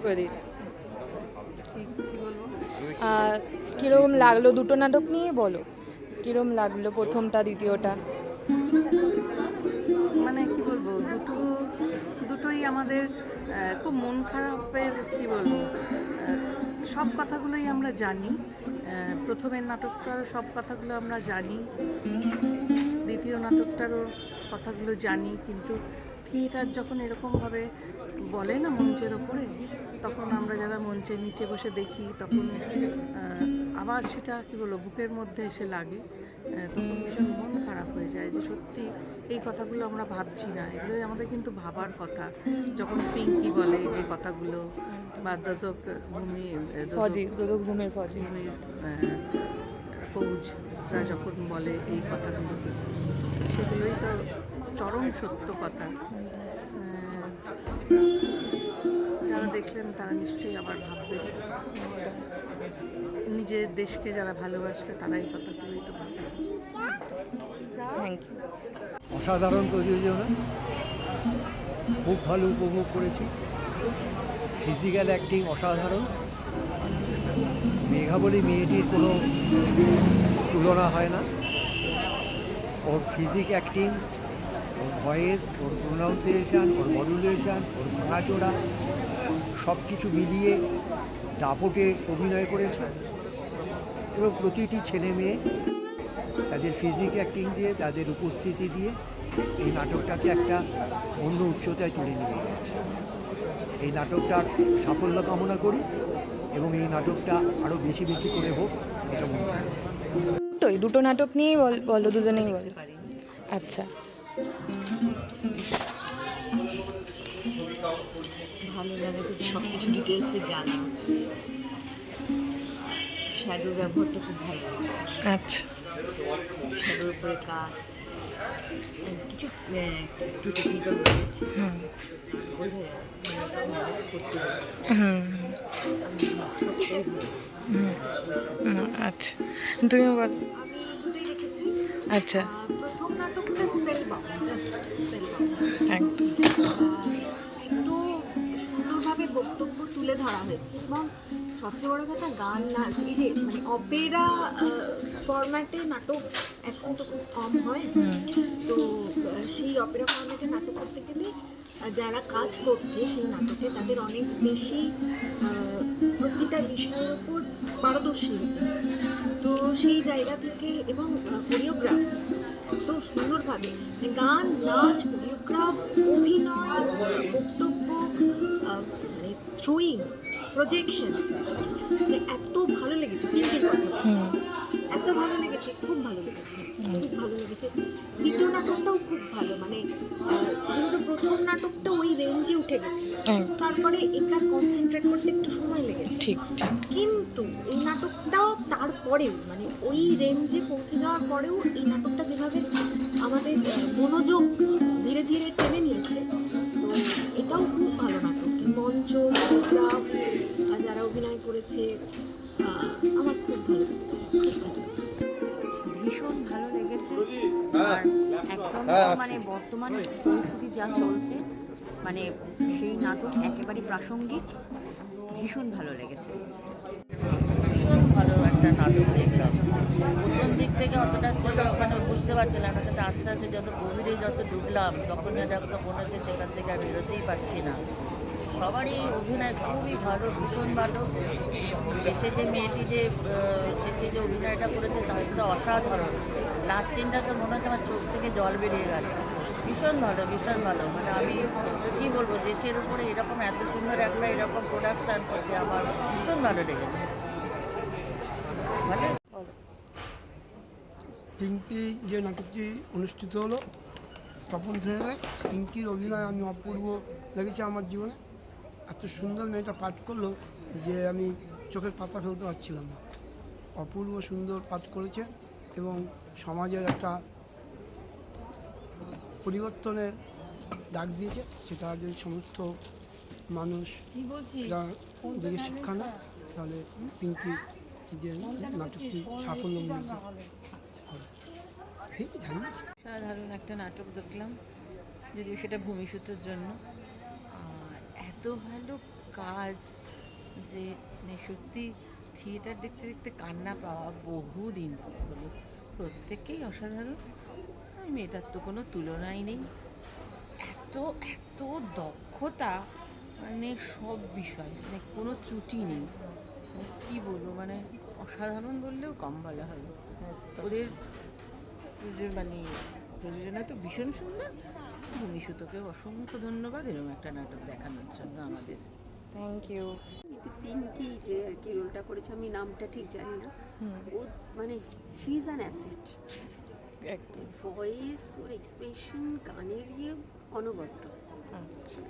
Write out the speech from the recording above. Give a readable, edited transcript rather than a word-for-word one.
করে দিয়েছি। কীরকম লাগলো দুটো নাটক নিয়ে বলো, কীরকম লাগলো প্রথমটা দ্বিতীয়টা? মানে কি বলবো, দুটোই আমাদের খুব মন খারাপের, কি বলবো, সব কথাগুলোই আমরা জানি। প্রথমের নাটকটারও সব কথাগুলো আমরা জানি, দ্বিতীয় নাটকটারও কথাগুলো জানি, কিন্তু থিয়েটার যখন এরকমভাবে বলে না মঞ্চের ওপরে, তখন আমরা যারা মঞ্চের নিচে বসে দেখি তখন আবার সেটা কি বলবো বুকের মধ্যে এসে লাগে। তখন ভীষণ মন খারাপ হয়ে যায় যে সত্যি এই কথাগুলো আমরা ভাবছি না, এগুলো আমাদের কিন্তু ভাবার কথা। যখন পিঙ্কি বলে যে কথাগুলো, বা দশক ঘুমের ফৌজরা যখন বলে এই কথাগুলো, সেগুলোই তো চরম সত্য কথা। যারা দেখলেন তারা নিশ্চয়ই আবার ভাববে, নিজের দেশকে যারা ভালোবাসবে তারা এই কথাগুলোই তো ভাববে। Thank you. অসাধারণ প্রযোজনা, খুব ভালো উপভোগ করেছি। ফিজিক্যাল অ্যাক্টিং অসাধারণ। মেঘা বলে মেয়েটির কোনো তুলনা হয় না। ওর ফিজিক অ্যাক্টিং, ওর ভয়েস, ওর প্রোনাউন্সিয়েশান, ওর মডুলেশান, ওর ভাঙাচোড়া সব কিছু মিলিয়ে দাপটে অভিনয় করেছে। এবং প্রতিটি ছেলে মেয়ে তাদের ফিজিক অ্যাক্টিং দিয়ে, তাদের উপস্থিতি দিয়ে এই নাটকটাকে একটা অন্য উচ্চতায় তুলে নিয়ে গেছে। এই নাটকটার সাফল্য কামনা করি এবং এই নাটকটা আরও বেশি বেশি করে হোক, এটা মনে হয়। দুটো নাটক নিয়েই বলো, দুজনেই বলো। আচ্ছা, ভালো লাগে তো সব কিছু ডিটেলসে জানা, শ্যাডোর ব্যবহারটা খুব ভালো লাগছে। আচ্ছা, শ্যাডোর উপরে কাজ, কিছু একটু টেকনিক্যাল রয়েছে, বোঝা যায় করতে হবে। আচ্ছা, তুমি বল। আমি দুটোই দেখেছি। আচ্ছা, প্রথম নাটকটা spell bound, just spell bound, একদম এত সুন্দরভাবে বক্তব্য তুলে ধরা হয়েছে। এবং সবচেয়ে বড় কথা, গান নাচ, এই যে মানে অপেরা ফরম্যাটে নাটক এখন তো খুব কম হয়, তো সেই অপেরা ফরম্যাটে নাটক করতে গেলে যারা কাজ করছে সেই নাটকে তাদের অনেক বেশি প্রতিটা বিষয়ের ওপর পারদর্শী হতে, তো সেই জায়গা থেকে, এবং কোরিওগ্রাফ এত সুন্দরভাবে, গান নাচ, কোরিওগ্রাফ, অভিনয়, বক্তব্য, মানে থ্রোয়িং, প্রজেকশন, মানে এত ভালো লেগেছে। পিঙ্কির কথা এত ভালো লেগেছে, খুব ভালো লেগেছে, খুব ভালো লেগেছে। দ্বিতীয় নাটকটাও খুব ভালো, মানে যেহেতু প্রথম নাটকটা ওই রেঞ্জে উঠে গেছে, তারপরে এটা কনসেন্ট্রেট করতে একটু সময় লেগেছে, ঠিক। কিন্তু এই নাটকটাও তারপরেও, মানে ওই রেঞ্জে পৌঁছে যাওয়ার পরেও এই নাটকটা যেভাবে আমাদের মনোযোগ ধীরে ধীরে টেনে নিয়েছে, তো এটাও খুব ভালো নাটক। মঞ্চ, কোরিওগ্রাফ, যারা অভিনয় করেছে, আমার খুব ভালো লেগেছে, ভীষণ ভালো লেগেছে। আর একদম মানে বর্তমান পরিস্থিতি যা চলছে, মানে সেই নাটক একেবারে প্রাসঙ্গিক, ভীষণ ভালো লেগেছে। ভীষণ ভালো একটা নাটক দেখলাম। প্রথম দিক থেকে অতটা করে ওখানে বুঝতে পারছিলাম না, কিন্তু আস্তে আস্তে যত গভীরে যত ঢুকলাম, তখন এটা তো মনে হচ্ছে সেখান থেকে আর বেরোতেই পারছি না। সবারই অভিনয় খুবই ভালো, ভীষণ ভালো। শেষে যে মেয়েটি যে শেষে যে অভিনয়টা করেছে তার তো অসাধারণ। লাস্ট সিনটা তো মনে হচ্ছে আমার চোখ থেকে জল বেরিয়ে গেল। ভীষণ ভালো, ভীষণ ভালো। মানে আমি কী বলবো, দেশের উপরে এরকম এত সুন্দর একটা এরকম প্রোডাকশান করতে আমার ভীষণ ভালো লেগেছে। ভালো। পিঙ্কি যে নাটকটি অনুষ্ঠিত হলো, তখন থেকে পিঙ্কির অভিনয় আমি অপূর্ব লেগেছে আমার জীবনে। এত সুন্দর মেয়েটা পাঠ করলো যে আমি চোখের পাতা ফেলতে পারছিলাম না। অপূর্ব সুন্দর পাঠ করেছে এবং সমাজের একটা পরিবর্তনের ডাক দিয়েছে, সেটা যে সমস্ত মানুষ দিকে শিক্ষা নেয়, তাহলে পিঙ্কি যে নাটকটি সাফল্যমণ্ডিত হবে। সাধারণ একটা নাটক দেখলাম, যদিও সেটা ভূমিসূত্রের জন্য। এত ভালো কাজ যে মানে সত্যি থিয়েটার দেখতে দেখতে কান্না পাওয়া বহুদিন পর হলো। প্রত্যেকেই অসাধারণ, আর মেয়েটার তো কোনো তুলনাই নেই। এত এত দক্ষতা, মানে সব বিষয়, মানে কোনো ত্রুটি নেই। মানে কী বলবো, মানে অসাধারণ বললেও কম বলা হবে। ওদের মানে প্রযোজনা তো ভীষণ সুন্দর। ভূমিসূতকে অসংখ্য ধন্যবাদ এরকম একটা নাটক দেখানোর জন্য আমাদের। Thank you. কিন্তু পিঙ্কি যে আর কি রোলটা করেছে, আমি নামটা ঠিক জানি না, ও মানে শি ইজ অ্যান অ্যাসেট। একদম। ভয়েস, ওর এক্সপ্রেশন, গানের ইয়ে অনবদ্য। আচ্ছা।